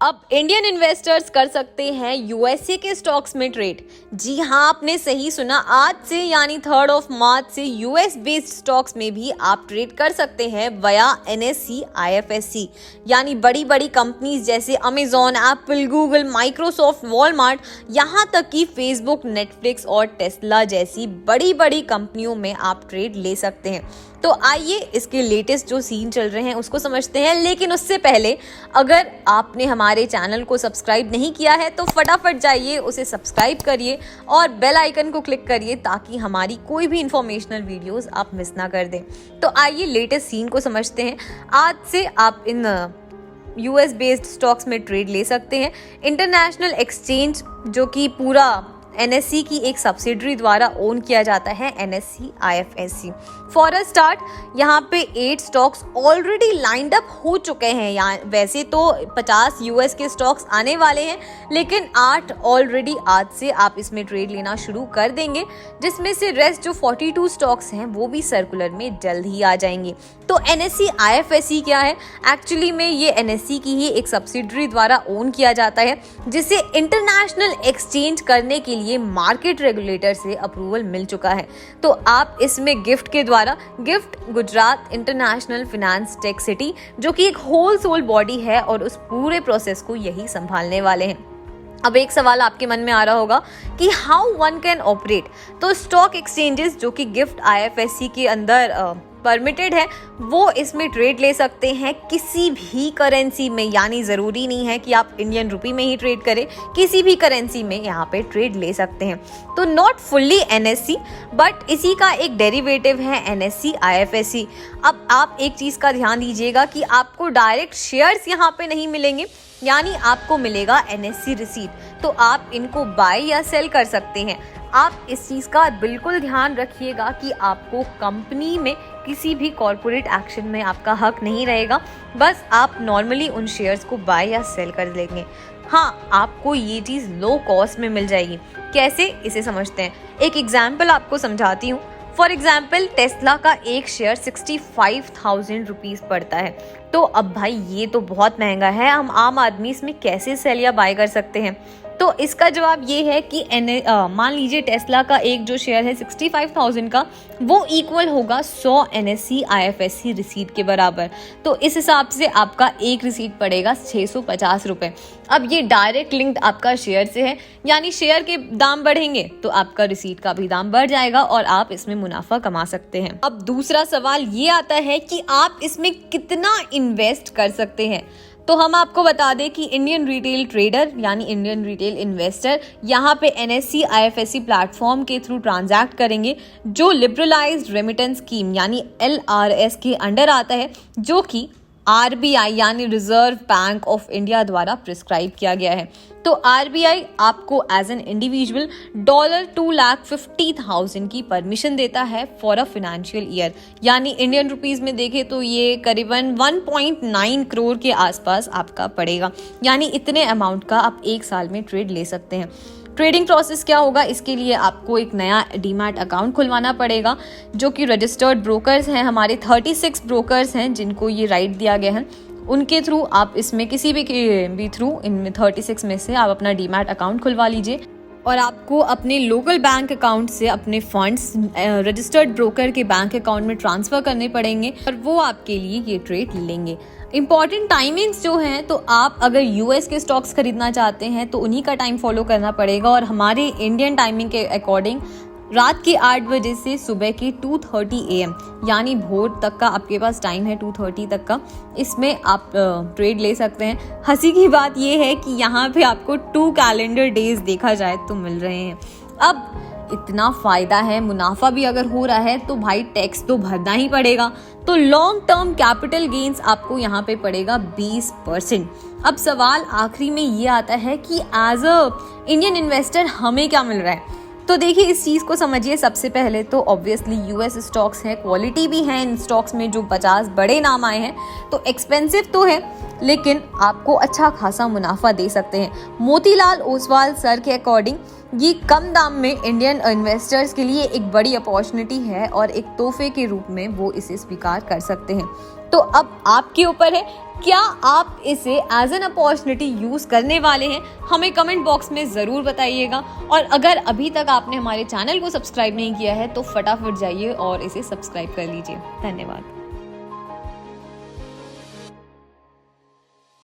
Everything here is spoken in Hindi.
अब इंडियन इन्वेस्टर्स कर सकते हैं यूएसए के स्टॉक्स में ट्रेड। जी हाँ, आपने सही सुना, आज से यानी 3 मार्च से यूएस बेस्ड स्टॉक्स में भी आप ट्रेड कर सकते हैं वया एनएससी आईएफएससी। यानी बड़ी बड़ी कंपनीज जैसे Amazon, Apple, Google, Microsoft, Walmart, यहाँ तक कि फेसबुक, नेटफ्लिक्स और टेस्ला जैसी बड़ी बड़ी कंपनियों में आप ट्रेड ले सकते हैं। तो आइए इसके लेटेस्ट जो सीन चल रहे हैं उसको समझते हैं। लेकिन उससे पहले अगर आपने हमारे चैनल को सब्सक्राइब नहीं किया है तो फटाफट जाइए उसे सब्सक्राइब करिए और बेल आइकन को क्लिक करिए ताकि हमारी कोई भी इंफॉर्मेशनल वीडियोस आप मिस ना कर दें। तो आइए लेटेस्ट सीन को समझते हैं। आज से आप इन यूएस बेस्ड स्टॉक्स में ट्रेड ले सकते हैं। इंटरनेशनल एक्सचेंज जो कि पूरा एनएससी की एक सब्सिडरी द्वारा ओन किया जाता है, NSC IFSC. For a start यहाँ पे 8 स्टॉक्स ऑलरेडी लाइंड अप हो चुके हैं। यहाँ वैसे तो 50 यूएस के स्टॉक्स आने वाले हैं, लेकिन 8 ऑलरेडी आज से आप इसमें ट्रेड लेना शुरू कर देंगे, जिसमें से रेस्ट जो 42 स्टॉक्स हैं वो भी सर्कुलर में जल्द ही आ जाएंगे। तो एनएससी आईएफएससी क्या है? एक्चुअली में ये एनएससी की ही एक सब्सिडरी द्वारा ओन किया जाता है, जिसे इंटरनेशनल एक्सचेंज करने के लिए मार्केट रेगुलेटर से अप्रूवल मिल चुका है। तो आप इसमें गिफ्ट के द्वारा, gift Gujarat international finance tech city, जो कि एक होल सोल बॉडी है और उस पूरे प्रोसेस को यही संभालने वाले हैं। अब एक सवाल आपके मन में आ रहा होगा कि हाउ वन कैन ऑपरेट। तो स्टॉक एक्सचेंजेस जो कि गिफ्ट आईएफएससी के अंदर परमिटेड है, वो इसमें ट्रेड ले सकते हैं किसी भी करेंसी में। यानी ज़रूरी नहीं है कि आप इंडियन रुपी में ही ट्रेड करें, किसी भी करेंसी में यहाँ पे ट्रेड ले सकते हैं। तो नॉट फुल्ली एनएससी, बट इसी का एक डेरिवेटिव है एनएससी आईएफएससी। अब आप एक चीज़ का ध्यान दीजिएगा कि आपको डायरेक्ट शेयर्स यहाँ पे नहीं मिलेंगे, यानी आपको मिलेगा एनएससी रिसीट। तो आप इनको बाय या सेल कर सकते हैं। आप इस चीज़ का बिल्कुल ध्यान रखिएगा कि आपको कंपनी में किसी भी कॉर्पोरेट एक्शन में आपका हक नहीं रहेगा, बस आप नॉर्मली उन शेयर्स को बाय या सेल कर लेंगे। हाँ, आपको ये चीज़ लो कॉस्ट में मिल जाएगी। कैसे, इसे समझते हैं। एक एग्जाम्पल आपको समझाती हूँ। फॉर एग्जाम्पल, टेस्ला का एक शेयर 65,000 रुपीज़ पड़ता है। तो अब भाई ये तो बहुत महंगा है, हम आम आदमी इसमें कैसे सेल या बाय कर सकते हैं? तो इसका जवाब ये है कि मान लीजिए टेस्ला का एक जो शेयर है 65,000 का, वो इक्वल होगा 100 एनएससी आईएफएससी रिसीट के बराबर। तो इस हिसाब से आपका एक रिसीट पड़ेगा 650 रुपये। अब ये डायरेक्ट लिंक्ड आपका शेयर से है, यानी शेयर के दाम बढ़ेंगे तो आपका रिसीट का भी दाम बढ़ जाएगा और आप इसमें मुनाफा कमा सकते हैं। अब दूसरा सवाल ये आता है कि आप इसमें कितना इन्वेस्ट कर सकते हैं। तो हम आपको बता दें कि इंडियन रिटेल ट्रेडर यानी इंडियन रिटेल इन्वेस्टर यहाँ पे एनएससी आईएफएससी प्लेटफॉर्म के थ्रू ट्रांजैक्ट करेंगे, जो लिबरलाइज्ड रेमिटेंस स्कीम यानी एलआरएस के अंडर आता है, जो कि आरबीआई यानी रिजर्व बैंक ऑफ इंडिया द्वारा प्रिस्क्राइब किया गया है। तो आरबीआई आपको एज एन इंडिविजुअल $2,50,000 की परमिशन देता है फॉर अ फाइनेंशियल ईयर। यानी इंडियन रुपीज़ में देखें तो ये करीबन 1.9 करोड़ के आसपास आपका पड़ेगा। यानी इतने अमाउंट का आप एक साल में ट्रेड ले सकते हैं। ट्रेडिंग प्रोसेस क्या होगा? इसके लिए आपको एक नया डीमैट अकाउंट खुलवाना पड़ेगा, जो कि रजिस्टर्ड ब्रोकर्स हैं। हमारे 36 ब्रोकर्स हैं जिनको ये राइट दिया गया है। उनके थ्रू आप इसमें किसी भी थ्रू इनमें 36 में से आप अपना डीमैट अकाउंट खुलवा लीजिए और आपको अपने लोकल बैंक अकाउंट से अपने फंड्स रजिस्टर्ड ब्रोकर के बैंक अकाउंट में ट्रांसफ़र करने पड़ेंगे और वो आपके लिए ये ट्रेड लेंगे। इंपॉर्टेंट टाइमिंग्स जो हैं, तो आप अगर यूएस के स्टॉक्स खरीदना चाहते हैं तो उन्हीं का टाइम फॉलो करना पड़ेगा और हमारे इंडियन टाइमिंग के अकॉर्डिंग रात के 8 बजे से सुबह के 2:30 AM यानी भोर तक का आपके पास टाइम है, 2:30 तक का। इसमें आप ट्रेड ले सकते हैं। हंसी की बात यह है कि यहाँ पे आपको 2 कैलेंडर डेज देखा जाए तो मिल रहे हैं। अब इतना फ़ायदा है, मुनाफा भी अगर हो रहा है तो भाई टैक्स तो भरना ही पड़ेगा। तो लॉन्ग टर्म कैपिटल गेन्स आपको यहाँ पे पड़ेगा 20%। अब सवाल आखिरी में ये आता है कि एज अ इंडियन इन्वेस्टर हमें क्या मिल रहा है। तो देखिए, इस चीज़ को समझिए। सबसे पहले तो ऑब्वियसली यूएस स्टॉक्स हैं, क्वालिटी भी है इन स्टॉक्स में, जो 50 बड़े नाम आए हैं, तो एक्सपेंसिव तो है, लेकिन आपको अच्छा खासा मुनाफा दे सकते हैं। मोतीलाल ओसवाल सर के अकॉर्डिंग ये कम दाम में इंडियन इन्वेस्टर्स के लिए एक बड़ी अपॉर्चुनिटी है और एक तोहफे के रूप में वो इसे स्वीकार कर सकते हैं। तो अब आपके ऊपर है, क्या आप इसे एज एन अपॉर्चुनिटी यूज करने वाले हैं? हमें कमेंट बॉक्स में जरूर बताइएगा। और अगर अभी तक आपने हमारे चैनल को सब्सक्राइब नहीं किया है तो फटाफट जाइए और इसे सब्सक्राइब कर लीजिए। धन्यवाद।